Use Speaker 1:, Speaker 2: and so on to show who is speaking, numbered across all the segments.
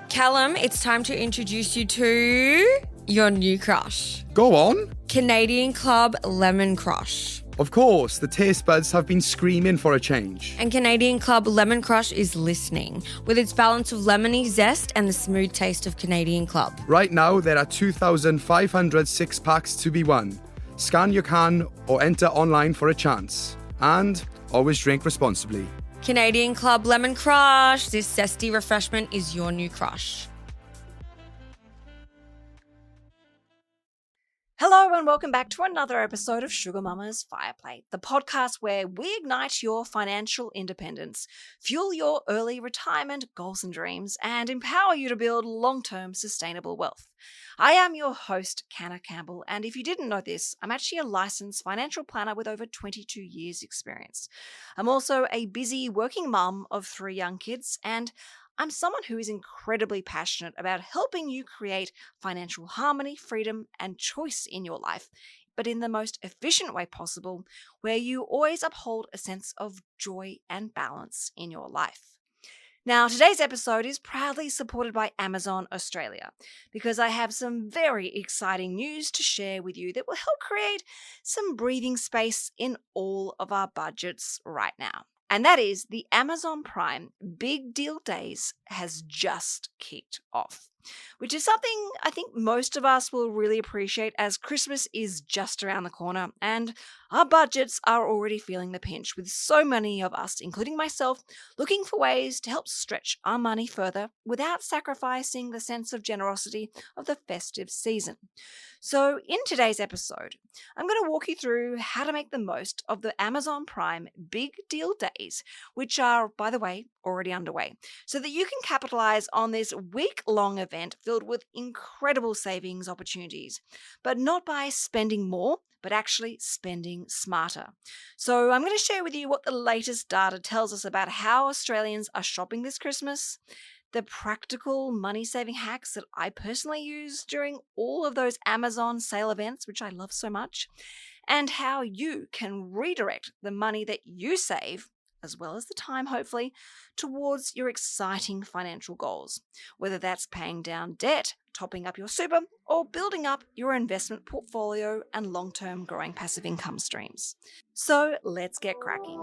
Speaker 1: Callum, it's time to introduce you to your new crush.
Speaker 2: Go on.
Speaker 1: Canadian Club Lemon Crush.
Speaker 2: Of course, the taste buds have been screaming for a change.
Speaker 1: And Canadian Club Lemon Crush is listening, with its balance of lemony zest and the smooth taste of Canadian Club.
Speaker 2: Right now, there are 2,500 six-packs to be won. Scan your can or enter online for a chance. And always drink responsibly.
Speaker 1: Canadian Club Lemon Crush. This zesty refreshment is your new crush.
Speaker 3: Hello and welcome back to another episode of Sugar Mama's Fireplate, the podcast where we ignite your financial independence, fuel your early retirement goals and dreams, and empower you to build long-term sustainable wealth. I am your host, Canna Campbell, and if you didn't know this, I'm actually a licensed financial planner with over 22 years' experience. I'm also a busy working mum of 3 young kids, and I'm someone who is incredibly passionate about helping you create financial harmony, freedom, and choice in your life, but in the most efficient way possible, where you always uphold a sense of joy and balance in your life. Now, today's episode is proudly supported by Amazon Australia, because I have some very exciting news to share with you that will help create some breathing space in all of our budgets right now. And that is the Amazon Prime Big Deal Days has just kicked off, which is something I think most of us will really appreciate as Christmas is just around the corner and our budgets are already feeling the pinch, with so many of us, including myself, looking for ways to help stretch our money further without sacrificing the sense of generosity of the festive season. So in today's episode, I'm going to walk you through how to make the most of the Amazon Prime Big Deal Days, which are, by the way, already underway, so that you can capitalize on this week-long event filled with incredible savings opportunities, but not by spending more, but actually spending smarter. So I'm going to share with you what the latest data tells us about how Australians are shopping this Christmas, the practical money-saving hacks that I personally use during all of those Amazon sale events, which I love so much, and how you can redirect the money that you save, as well as the time, hopefully, towards your exciting financial goals, whether that's paying down debt, topping up your super, or building up your investment portfolio and long-term growing passive income streams. So let's get cracking.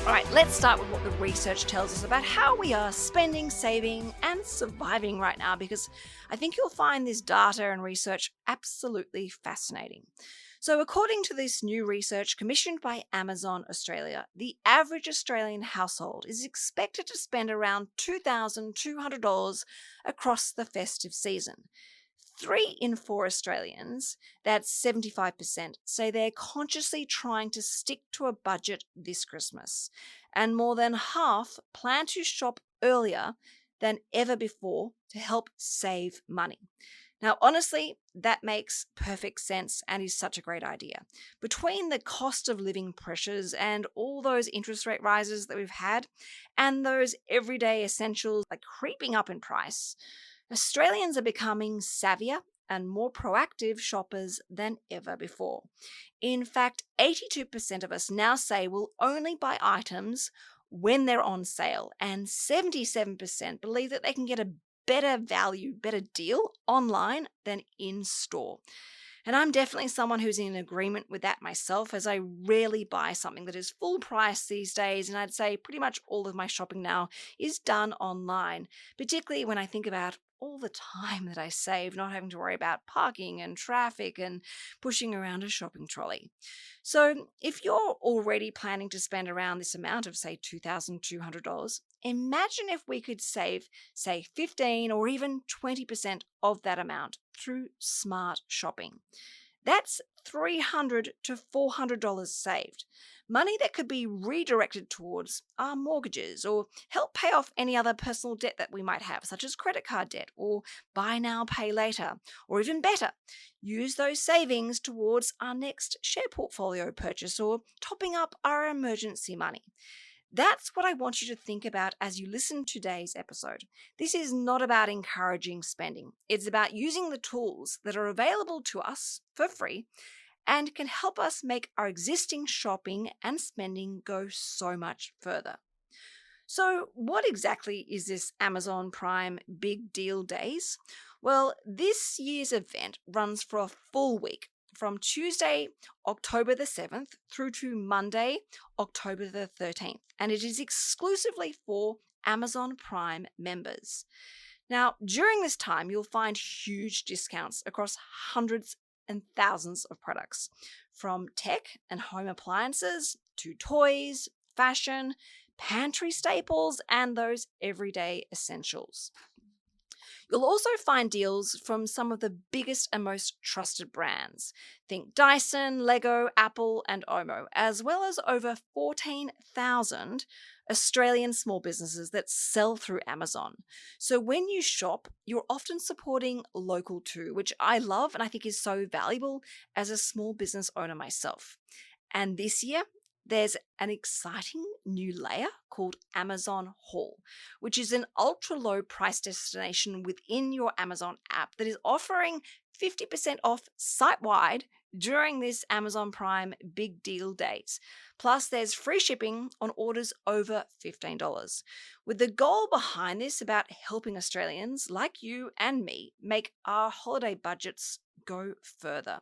Speaker 3: All right, let's start with what the research tells us about how we are spending, saving, and surviving right now, because I think you'll find this data and research absolutely fascinating. So according to this new research commissioned by Amazon Australia, the average Australian household is expected to spend around $2,200 across the festive season. 3 in 4 Australians, that's 75%, say they're consciously trying to stick to a budget this Christmas. And more than half plan to shop earlier than ever before to help save money. Now, honestly, that makes perfect sense and is such a great idea. Between the cost of living pressures and all those interest rate rises that we've had, and those everyday essentials like creeping up in price, Australians are becoming savvier and more proactive shoppers than ever before. In fact, 82% of us now say we'll only buy items when they're on sale, and 77% believe that they can get a better value, better deal online than in store. And I'm definitely someone who's in agreement with that myself, as I rarely buy something that is full price these days, and I'd say pretty much all of my shopping now is done online, particularly when I think about all the time that I save not having to worry about parking and traffic and pushing around a shopping trolley. So if you're already planning to spend around this amount of, say, $2,200, imagine if we could save, say, 15 or even 20% of that amount through smart shopping. That's $300 to $400 saved. Money that could be redirected towards our mortgages or help pay off any other personal debt that we might have, such as credit card debt or buy now, pay later, or even better, use those savings towards our next share portfolio purchase or topping up our emergency money. That's what I want you to think about as you listen to today's episode. This is not about encouraging spending. It's about using the tools that are available to us for free and can help us make our existing shopping and spending go so much further. So, what exactly is this Amazon Prime Big Deal Days? Well, this year's event runs for a full week from Tuesday, October the 7th through to Monday, October the 13th, and it is exclusively for Amazon Prime members. Now, during this time, you'll find huge discounts across hundreds and thousands of products, from tech and home appliances to toys, fashion, pantry staples, and those everyday essentials. You'll also find deals from some of the biggest and most trusted brands. Think Dyson, Lego, Apple, and Omo, as well as over 14,000 Australian small businesses that sell through Amazon. So when you shop, you're often supporting local too, which I love and I think is so valuable as a small business owner myself. And this year, there's an exciting new layer called Amazon Haul, which is an ultra low price destination within your Amazon app that is offering 50% off site wide during this Amazon Prime Big Deal Days. Plus, there's free shipping on orders over $15. With the goal behind this about helping Australians like you and me make our holiday budgets go further,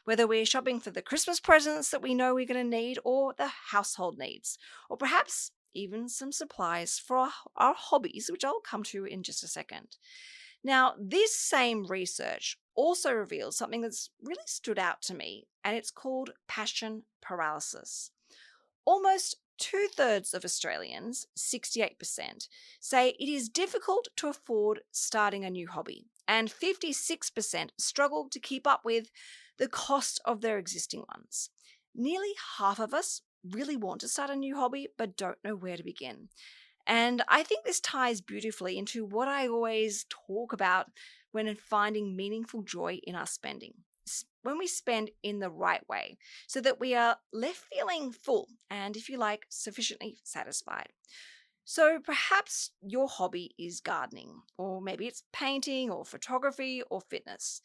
Speaker 3: whether we're shopping for the Christmas presents that we know we're going to need or the household needs, or perhaps even some supplies for our hobbies, which I'll come to in just a second. Now, this same research also reveals something that's really stood out to me, and it's called passion paralysis. Almost 2/3 of Australians, 68%, say it is difficult to afford starting a new hobby, and 56% struggle to keep up with the cost of their existing ones. Nearly half of us really want to start a new hobby but don't know where to begin. And I think this ties beautifully into what I always talk about when finding meaningful joy in our spending. When we spend in the right way, so that we are left feeling full and, if you like, sufficiently satisfied. So perhaps your hobby is gardening, or maybe it's painting or photography or fitness.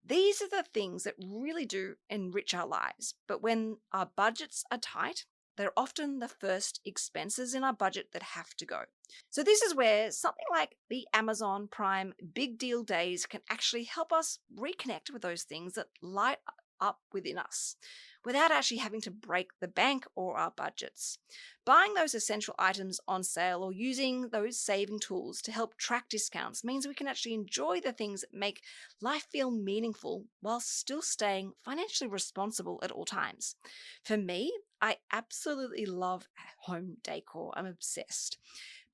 Speaker 3: These are the things that really do enrich our lives. But when our budgets are tight, they're often the first expenses in our budget that have to go. So this is where something like the Amazon Prime Big Deal Days can actually help us reconnect with those things that light up within us without actually having to break the bank or our budgets. Buying those essential items on sale or using those saving tools to help track discounts means we can actually enjoy the things that make life feel meaningful while still staying financially responsible at all times. For me, I absolutely love home decor. I'm obsessed.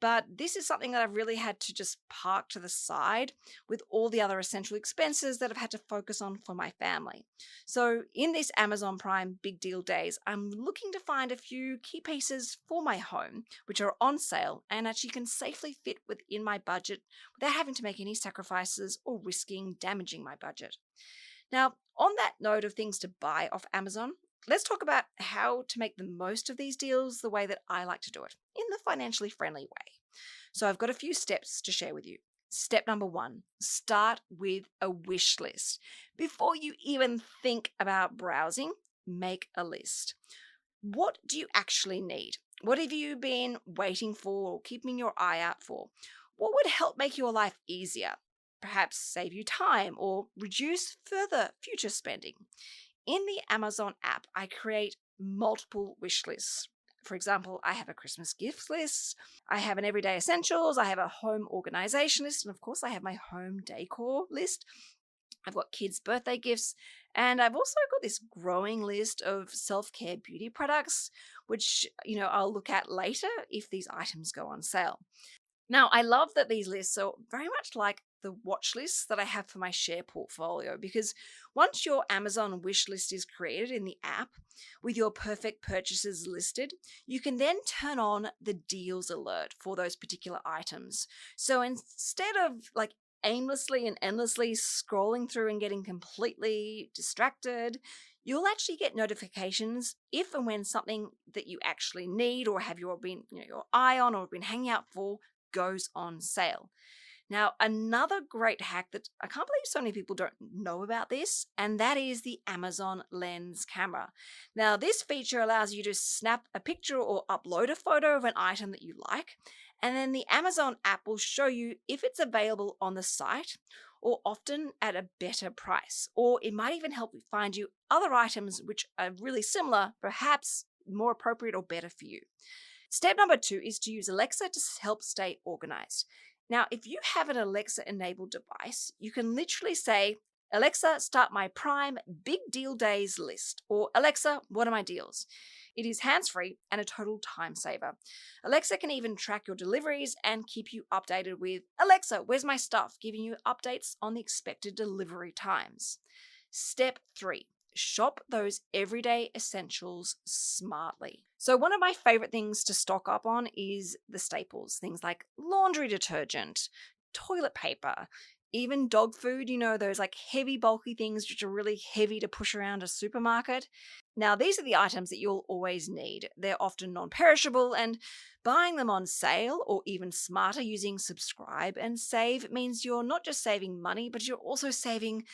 Speaker 3: But this is something that I've really had to just park to the side with all the other essential expenses that I've had to focus on for my family. So in this Amazon Prime Big Deal Days, I'm looking to find a few key pieces for my home, which are on sale and actually can safely fit within my budget without having to make any sacrifices or risking damaging my budget. Now, on that note of things to buy off Amazon, let's talk about how to make the most of these deals the way that I like to do it, in the financially friendly way. So I've got a few steps to share with you. Step number 1, start with a wish list. Before you even think about browsing, make a list. What do you actually need? What have you been waiting for or keeping your eye out for? What would help make your life easier? Perhaps save you time or reduce further future spending. In the Amazon app, I create multiple wish lists. For example, I have a Christmas gifts list, I have an everyday essentials, I have a home organization list, and of course I have my home decor list. I've got kids' birthday gifts, and I've also got this growing list of self-care beauty products, which, I'll look at later if these items go on sale. Now, I love that these lists are very much like the watch lists that I have for my share portfolio, because once your Amazon wish list is created in the app with your perfect purchases listed, you can then turn on the deals alert for those particular items. So instead of aimlessly and endlessly scrolling through and getting completely distracted, You'll actually get notifications if and when something that you actually need or have your eye on or been hanging out for goes on sale. Now, another great hack that I can't believe so many people don't know about this, and that is the Amazon Lens camera. Now, this feature allows you to snap a picture or upload a photo of an item that you like, and then the Amazon app will show you if it's available on the site or often at a better price. Or it might even help you find you other items which are really similar, perhaps more appropriate or better for you. Step number 2 is to use Alexa to help stay organized. Now, if you have an Alexa-enabled device, you can literally say, Alexa, start my Prime Big Deal Days list, or Alexa, what are my deals? It is hands-free and a total time saver. Alexa can even track your deliveries and keep you updated with, Alexa, where's my stuff? Giving you updates on the expected delivery times. Step 3. Shop those everyday essentials smartly. So one of my favorite things to stock up on is the staples, things like laundry detergent, toilet paper, even dog food, those like heavy, bulky things which are really heavy to push around a supermarket. Now, these are the items that you'll always need. They're often non-perishable, and buying them on sale or even smarter using subscribe and save means you're not just saving money, but you're also saving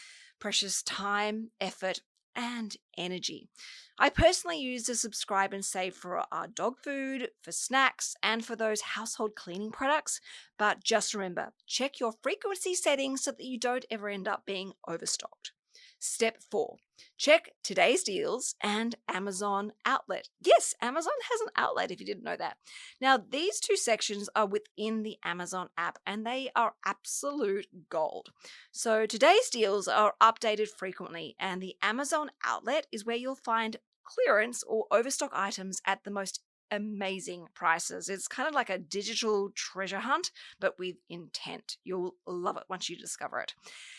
Speaker 3: precious time, effort, and energy. I personally use the subscribe and save for our dog food, for snacks, and for those household cleaning products. But just remember, check your frequency settings so that you don't ever end up being overstocked. Step 4. Check today's deals and Amazon outlet. Yes, Amazon has an outlet if you didn't know that. Now, these two sections are within the Amazon app and they are absolute gold. So today's deals are updated frequently, and the Amazon outlet is where you'll find clearance or overstock items at the most amazing prices. It's kind of like a digital treasure hunt, but with intent. You'll love it once you discover it.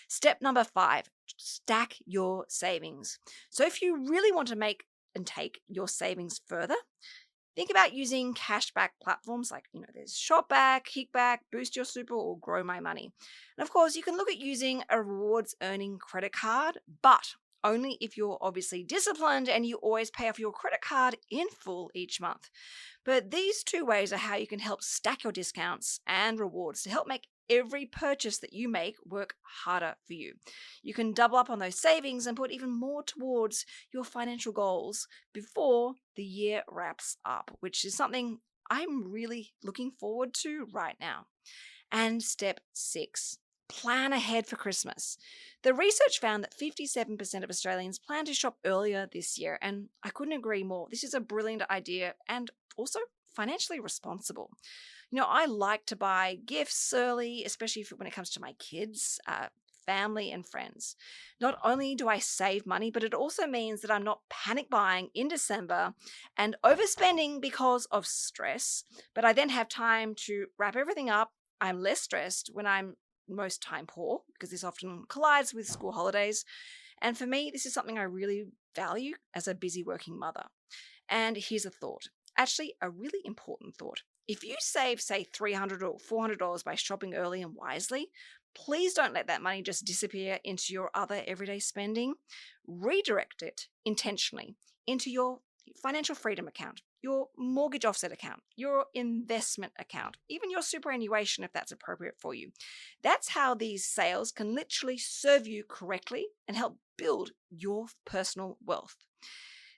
Speaker 3: Step number 5, stack your savings. So if you really want to make and take your savings further, think about using cashback platforms like, there's Shopback, Kickback, Boost Your Super, or Grow My Money. And of course, you can look at using a rewards earning credit card, but only if you're obviously disciplined and you always pay off your credit card in full each month. But these two ways are how you can help stack your discounts and rewards to help make every purchase that you make work harder for you. You can double up on those savings and put even more towards your financial goals before the year wraps up, which is something I'm really looking forward to right now. And step 6. Plan ahead for Christmas. The research found that 57% of Australians plan to shop earlier this year, and I couldn't agree more. This is a brilliant idea and also financially responsible. I like to buy gifts early, especially when it comes to my kids, family, and friends. Not only do I save money, but it also means that I'm not panic buying in December and overspending because of stress, but I then have time to wrap everything up. I'm less stressed when I'm most time poor, because this often collides with school holidays. And for me, this is something I really value as a busy working mother. And here's a thought, actually a really important thought. If you save, say, $300 or $400 by shopping early and wisely, please don't let that money just disappear into your other everyday spending. Redirect it intentionally into your financial freedom account, your mortgage offset account, your investment account, even your superannuation if that's appropriate for you. That's how these sales can literally serve you correctly and help build your personal wealth.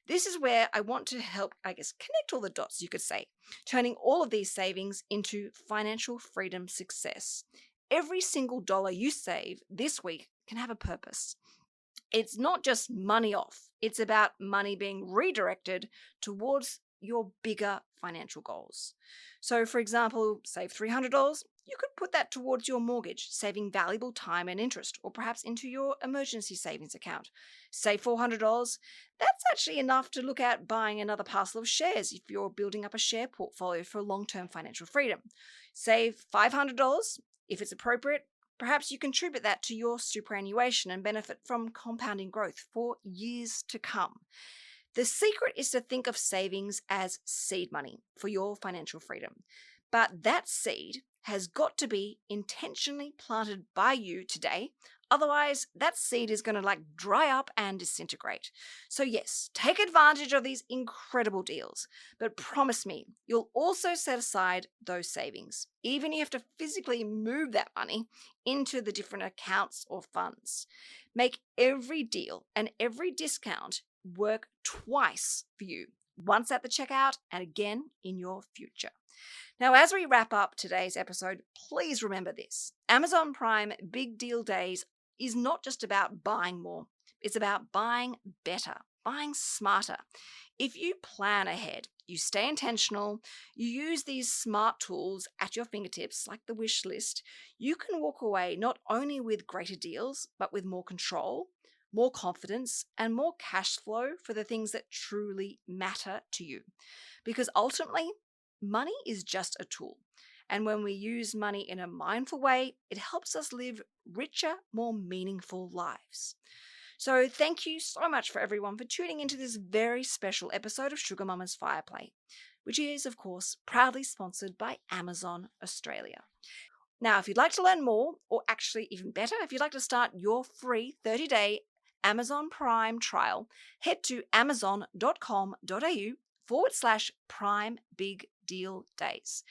Speaker 3: This is where I want to help, connect all the dots, you could say, turning all of these savings into financial freedom success. Every single dollar you save this week can have a purpose. It's not just money off. It's about money being redirected towards your bigger financial goals. So, for example, save $300. You could put that towards your mortgage, saving valuable time and interest, or perhaps into your emergency savings account. Save $400. That's actually enough to look at buying another parcel of shares if you're building up a share portfolio for long-term financial freedom. Save $500 if it's appropriate. Perhaps you contribute that to your superannuation and benefit from compounding growth for years to come. The secret is to think of savings as seed money for your financial freedom. But that seed has got to be intentionally planted by you today Otherwise, that seed is going to dry up and disintegrate. So yes, take advantage of these incredible deals, but promise me you'll also set aside those savings, even if you have to physically move that money into the different accounts or funds. Make every deal and every discount work twice for you, once at the checkout and again in your future. Now, as we wrap up today's episode, please remember this. Amazon Prime Big Deal Days is not just about buying more. It's about buying better, buying smarter. If you plan ahead, you stay intentional, you use these smart tools at your fingertips, like the wish list, you can walk away not only with greater deals, but with more control, more confidence, and more cash flow for the things that truly matter to you. Because ultimately, money is just a tool. And when we use money in a mindful way, it helps us live richer, more meaningful lives. So thank you so much for everyone for tuning into this very special episode of Sugar Mama's Fireplay, which is, of course, proudly sponsored by Amazon Australia. Now, if you'd like to learn more, or actually even better, if you'd like to start your free 30-day Amazon Prime trial, head to amazon.com.au/Prime Big Deal Days.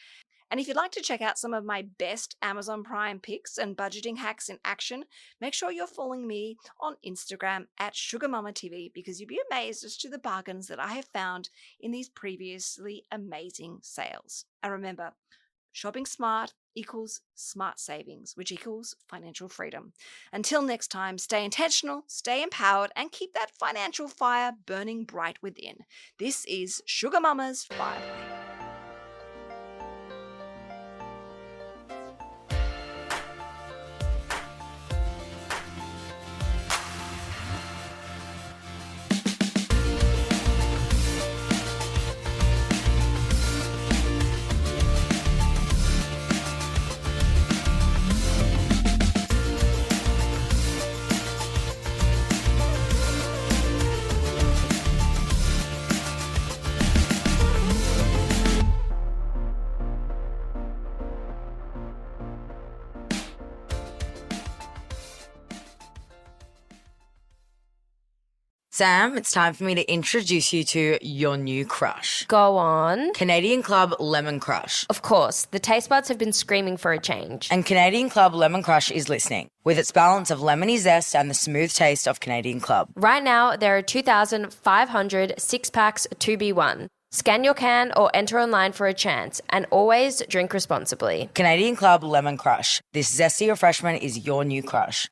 Speaker 3: And if you'd like to check out some of my best Amazon Prime picks and budgeting hacks in action, make sure you're following me on Instagram at SugarMamaTV, because you'll be amazed as to the bargains that I have found in these previously amazing sales. And remember, shopping smart equals smart savings, which equals financial freedom. Until next time, stay intentional, stay empowered, and keep that financial fire burning bright within. This is Sugar Mama's Fireplay.
Speaker 4: Sam, it's time for me to introduce you to your new crush.
Speaker 5: Go on.
Speaker 4: Canadian Club Lemon Crush.
Speaker 5: Of course, the taste buds have been screaming for a change.
Speaker 4: And Canadian Club Lemon Crush is listening, with its balance of lemony zest and the smooth taste of Canadian Club.
Speaker 5: Right now, there are 2,500 six-packs to be won. Scan your can or enter online for a chance, and always drink responsibly.
Speaker 4: Canadian Club Lemon Crush. This zesty refreshment is your new crush.